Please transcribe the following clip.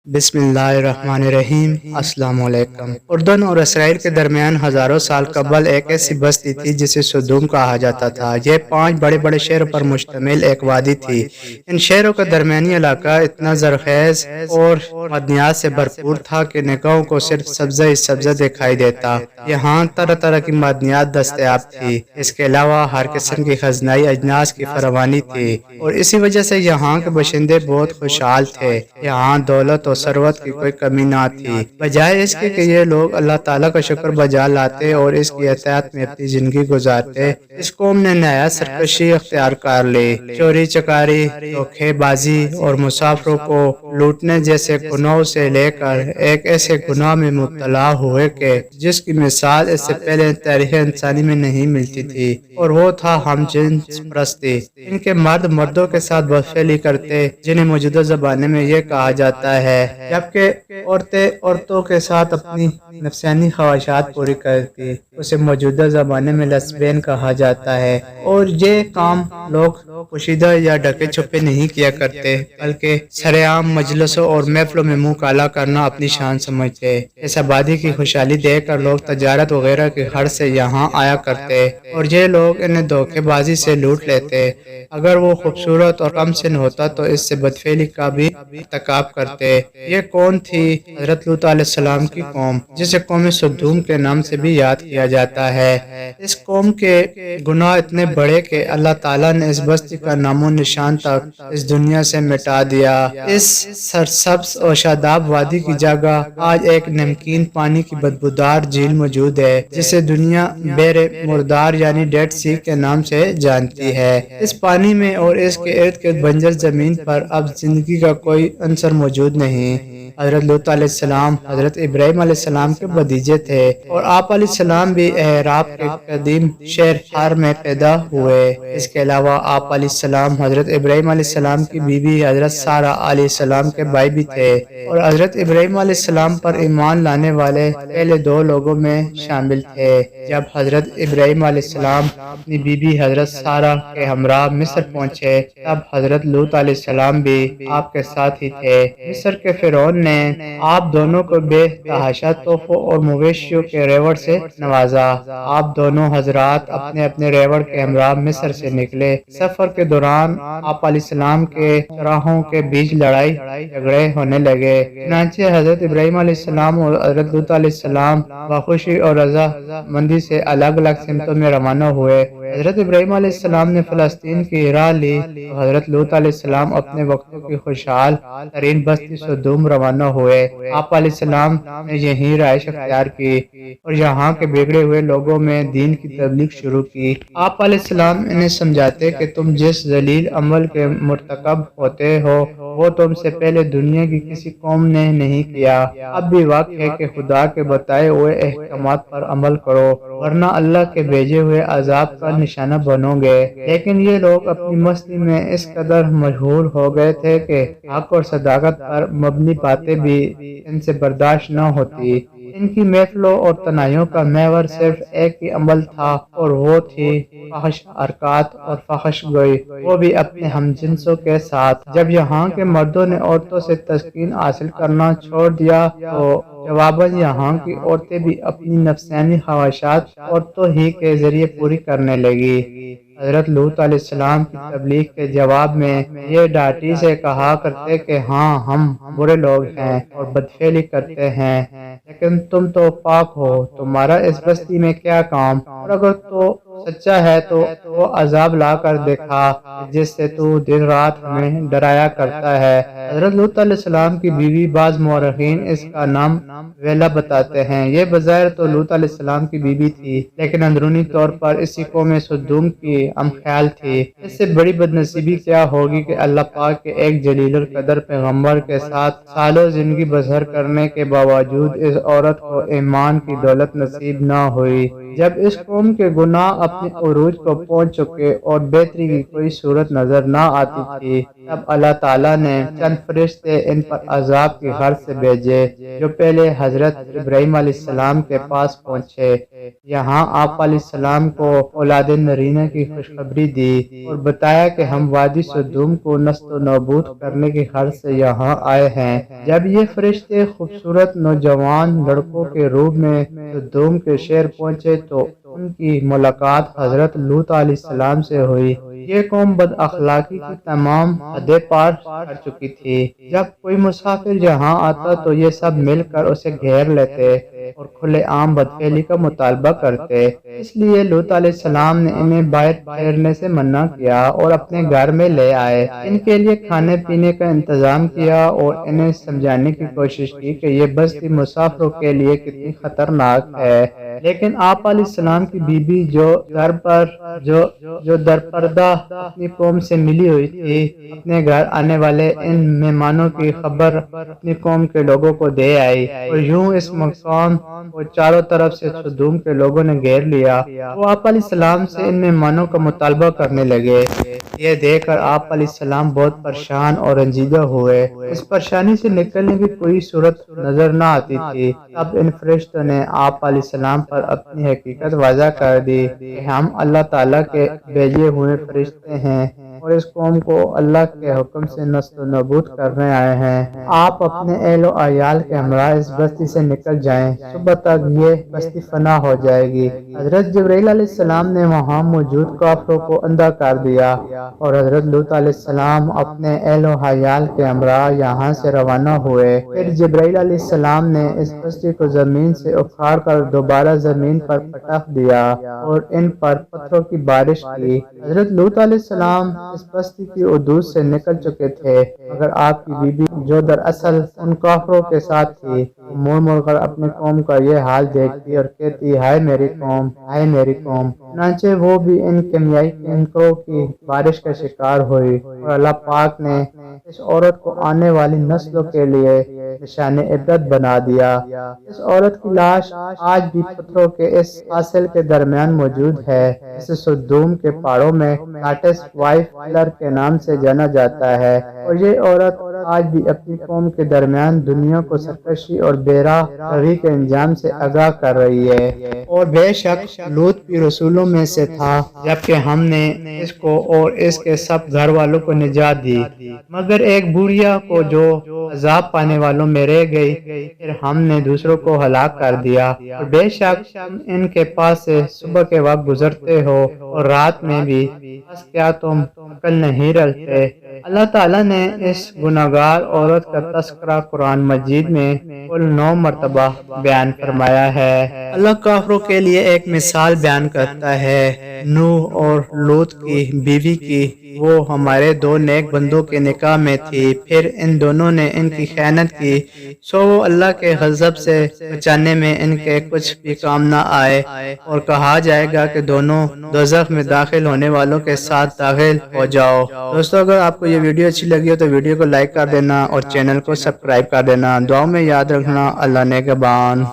بسم اللہ الرحمن الرحیم۔ السلام علیکم۔ اردن اور اسرائیل کے درمیان ہزاروں سال قبل ایک ایسی بستی تھی جسے سدوم کہا جاتا تھا۔ یہ 5 بڑے بڑے شہروں پر مشتمل ایک وادی تھی۔ ان شہروں کا درمیانی علاقہ اتنا زرخیز اور معدنیات سے بھرپور تھا کہ نگاہوں کو صرف سبزہ ہی سبزہ دکھائی دیتا۔ یہاں طرح طرح کی معدنیات دستیاب تھی۔ اس کے علاوہ ہر قسم کی خزانائی اجناس کی فراوانی تھی اور اسی وجہ سے یہاں کے باشندے بہت خوشحال تھے۔ یہاں دولت اور ثروت کی کوئی کمی نہ تھی، بجائے اس کے کہ یہ لوگ اللہ تعالیٰ کا شکر بجا لاتے اور اس کی اطاعت میں اپنی زندگی گزارتے۔ اس قوم نے نیا سرکشی اختیار کر لی، چوری چکاری، دھوکے بازی اور مسافروں کو لوٹنے جیسے گناہوں سے لے کر ایک ایسے گناہ میں مبتلا ہوئے کہ جس کی مثال اس سے پہلے تاریخ انسانی میں نہیں ملتی تھی، اور وہ تھا ہم جنس پرستی۔ ان کے مرد مردوں کے ساتھ بدفعلی کرتے، جنہیں موجودہ زمانے میں یہ کہا جاتا ہے، جبکہ عورتیں عورتوں کے ساتھ اپنی نفسانی خواہشات پوری کرتی، اسے موجودہ زمانے میں لیسبین کہا جاتا ہے۔ اور یہ کام لوگ پوشیدہ یا ڈھکے چھپے نہیں کیا کرتے، بلکہ سرعام مجلسوں اور محفلوں میں منہ کالا کرنا اپنی شان سمجھتے۔ اس آبادی کی خوشحالی دیکھ کر لوگ تجارت وغیرہ کی غرض سے یہاں آیا کرتے اور یہ لوگ انہیں دھوکے بازی سے لوٹ لیتے۔ اگر وہ خوبصورت اور کم سن ہوتا تو اس سے بدفعلی کا بھی ارتکاب کرتے۔ یہ کون تھی؟ حضرت لوط علیہ السلام کی قوم، جسے قوم سدوم کے نام سے بھی یاد کیا جاتا ہے۔ اس قوم کے گناہ اتنے بڑے کہ اللہ تعالیٰ نے اس بستی کا نام و نشان تک اس دنیا سے مٹا دیا۔ اس سرسبز اور شاداب وادی کی جگہ آج ایک نمکین پانی کی بدبودار جھیل موجود ہے، جسے دنیا بحر مردار یعنی ڈیڈ سی کے نام سے جانتی ہے۔ اس پانی میں اور اس کے ارد گرد بنجر زمین پر اب زندگی کا کوئی عنصر موجود نہیں۔ حضرت لوط علیہ السلام حضرت ابراہیم علیہ السلام کے بھتیجے تھے اور آپ علیہ السلام بھی احراب کے قدیم شہر حر میں پیدا ہوئے۔ اس کے علاوہ آپ علیہ السلام حضرت ابراہیم علیہ السلام کی بیوی حضرت سارہ علیہ السلام کے بھائی بھی تھے اور حضرت ابراہیم علیہ السلام پر ایمان لانے والے پہلے 2 لوگوں میں شامل تھے۔ جب حضرت ابراہیم علیہ السلام اپنی بیوی حضرت سارہ کے ہمراہ مصر پہنچے تب حضرت لوط علیہ السلام بھی آپ کے ساتھ ہی تھے۔ مصر کے فرعون نے آپ دونوں کو بے تحاشا تحفوں اور مویشیوں کے ریوڑ سے نوازا۔ آپ دونوں حضرات اپنے اپنے ریوڑ کے ہمراہ مصر سے نکلے۔ سفر کے دوران آپ علیہ السلام کے چراہوں کے بیچ لڑائی جھگڑے ہونے لگے، چنانچہ حضرت ابراہیم علیہ السلام اور حضرت لوط علیہ السلام بخوشی اور رضا مندی سے الگ الگ سمتوں میں روانہ ہوئے۔ حضرت ابراہیم علیہ السلام نے فلسطین کی راہ لی تو حضرت لوط علیہ السلام اپنے وقتوں کی خوشحال ترین بستی سدوم روانہ ہوئے۔ آپ علیہ السلام نے یہیں رہائش اختیار کی اور یہاں کے بگڑے ہوئے لوگوں میں دین کی تبلیغ شروع کی۔ آپ علیہ السلام انہیں سمجھاتے کہ تم جس ذلیل عمل کے مرتکب ہوتے ہو وہ تم سے پہلے دنیا کی کسی قوم نے نہیں کیا۔ اب بھی وقت ہے کہ خدا کے بتائے ہوئے احکامات پر عمل کرو، ورنہ اللہ کے بھیجے ہوئے عذاب کا نشانہ بنو گے۔ لیکن یہ لوگ اپنی مستی میں اس قدر مشغول ہو گئے تھے کہ حق اور صداقت پر مبنی باتیں بھی ان سے برداشت نہ ہوتی۔ ان کی محفلوں اور تنہائیوں کا محور صرف ایک ہی عمل تھا اور وہ تھی فحش حرکات اور فحش گوئی، وہ بھی اپنے ہم جنسوں کے ساتھ۔ جب یہاں کے مردوں نے عورتوں سے تسکین حاصل کرنا چھوڑ دیا تو جواباً یہاں کی عورتیں بھی اپنی نفسانی خواہشات عورتوں ہی کے ذریعے پوری کرنے لگی۔ حضرت لوط علیہ السلام کی تبلیغ کے جواب میں یہ ڈاٹی سے کہا کرتے کہ ہاں ہم برے لوگ ہیں اور بدفعلی کرتے ہیں، لیکن تم تو پاک ہو، تمہارا اس بستی میں کیا کام؟ اور اگر تو سچا ہے تو وہ عذاب لا کر دکھا جس سے تو دن رات ہمیں ڈرایا کرتا ہے۔ حضرت لوط علیہ السلام کی بیوی بعض مورخین اس کا نام ویلا بتاتے ہیں۔ یہ بظاہر تو لوط علیہ السلام کی بیوی تھی، لیکن اندرونی طور پر اسی قوم سدوم کی ہم خیال تھی۔ اس سے بڑی بدنصیبی کیا ہوگی کہ اللہ پاک کے ایک جلیل القدر پیغمبر کے ساتھ سالوں زندگی بسر کرنے کے باوجود اس عورت کو ایمان کی دولت نصیب نہ ہوئی، جب اس قوم کے گناہ اپنے عروج کو پہنچ چکے اور بہتری کی کوئی صورت نظر نہ آتی تھی، تب اللہ تعالیٰ نے چند فرشتے ان پر عذاب کی غرض سے بھیجے، جو پہلے حضرت ابراہیم علیہ السلام کے پاس پہنچے۔ یہاں آپ علیہ السلام کو اولاد نرینہ کی خوشخبری دی اور بتایا کہ ہم وادی سدوم کو نیست و نابود کرنے کی غرض سے یہاں آئے ہیں۔ جب یہ فرشتے خوبصورت نوجوان لڑکوں کے روپ میں سدوم کے شہر پہنچے تو ان کی ملاقات حضرت لوط علیہ السلام سے ہوئی۔ یہ قوم بد اخلاقی کی تمام حدیں پار کر چکی تھی۔ جب کوئی مسافر یہاں آتا تو یہ سب مل کر اسے گھیر لیتے اور کھلے عام بدفعلی کا مطالبہ کرتے۔ اس لیے لوط علیہ السلام نے انہیں باہر پھیرنے سے منع کیا اور اپنے گھر میں لے آئے، ان کے لیے کھانے پینے کا انتظام کیا اور انہیں سمجھانے کی کوشش کی کہ یہ بستی مسافروں کے لیے کتنی خطرناک ہے۔ لیکن آپ علیہ السلام کی بیوی جو در پردہ اپنی قوم سے ملی ہوئی تھی، اپنے گھر آنے والے ان مہمانوں کی خبر اپنی قوم کے لوگوں کو دے آئی اور یوں اس مقام کو چاروں طرف سے سدوم کے لوگوں نے گھیر لیا۔ وہ آپ علیہ السلام سے ان مہمانوں کا مطالبہ کرنے لگے۔ یہ دیکھ کر آپ علیہ السلام بہت پریشان اور رنجیدہ ہوئے۔ اس پریشانی سے نکلنے کی کوئی صورت نظر نہ آتی تھی۔ اب ان فرشتوں نے آپ علیہ السلام پر اپنی حقیقت واضح کر دی کہ ہم اللہ تعالیٰ کے بھیجے ہوئے فرشتے ہیں اور اس قوم کو اللہ کے حکم سے نیست و نابود کرنے آئے ہیں۔ آپ اپنے اہل و عیال کے ہمراہ اس بستی سے نکل جائیں، صبح تک یہ بستی فنا ہو جائے گی۔ حضرت جبرائیل علیہ السلام نے وہاں موجود کافروں کو اندھا کر دیا اور حضرت لوط علیہ السلام اپنے اہل و عیال کے ہمراہ یہاں سے روانہ ہوئے۔ پھر جبرائیل علیہ السلام نے اس بستی کو زمین سے اکھاڑ کر دوبارہ زمین پر پٹخ دیا اور ان پر پتھروں کی بارش کی۔ حضرت لوط علیہ السلام اس بستی کی حدود سے نکل چکے تھے، مگر آپ کی بیوی جو دراصل ان کافروں کے ساتھ تھی، مڑ مڑ کر اپنی قوم کا یہ حال دیکھتی اور کہتی، ہائے میری قوم، ہائے میری قوم۔ چنانچہ وہ بھی ان کیمیائی کنکروں کی بارش کا شکار ہوئی اور اللہ پاک نے اس عورت کو آنے والی نسلوں کے لیے نشان عبرت بنا دیا۔ اس عورت کی لاش آج بھی پتھروں کے اس حاصل کے درمیان موجود ہے، جسے سدوم کے پہاڑوں میں کاٹس وائف کلر کے نام سے جانا جاتا ہے، اور یہ عورت آج بھی اپنی قوم کے درمیان دنیا کو سرکشی اور بے راہ روی کے انجام سے آگاہ کر رہی ہے۔ اور بے شک لوط بھی رسولوں میں سے تھا، جبکہ ہم نے اس کو اور اس کے سب گھر والوں کو نجات دی، مگر ایک بوڑھیا کو جو عذاب پانے والوں میں رہ گئی، پھر ہم نے دوسروں کو ہلاک کر دیا۔ اور بے شک ان کے پاس سے صبح کے وقت گزرتے ہو اور رات میں بھی، بس کیا تم عقل نہیں رکھتے؟ اللہ تعالیٰ نے اس گناہگار عورت کا تذکرہ قرآن مجید میں کل 9 مرتبہ بیان فرمایا ہے۔ اللہ کافروں کے لیے ایک مثال بیان کرتا ہے نوح اور لوط کی بیوی کی۔ وہ ہمارے 2 نیک بندوں کے نکاح میں تھی، پھر ان دونوں نے ان کی خیانت کی، سو وہ اللہ کے غضب سے بچانے میں ان کے کچھ بھی کام نہ آئے، اور کہا جائے گا کہ دونوں دوزخ میں داخل ہونے والوں کے ساتھ داخل ہو جاؤ۔ دوستو، اگر آپ کو یہ ویڈیو اچھی لگی ہو تو ویڈیو کو لائک کر دینا اور چینل کو سبسکرائب کر دینا۔ دعاؤں میں یاد رکھنا۔ اللہ نگہبان۔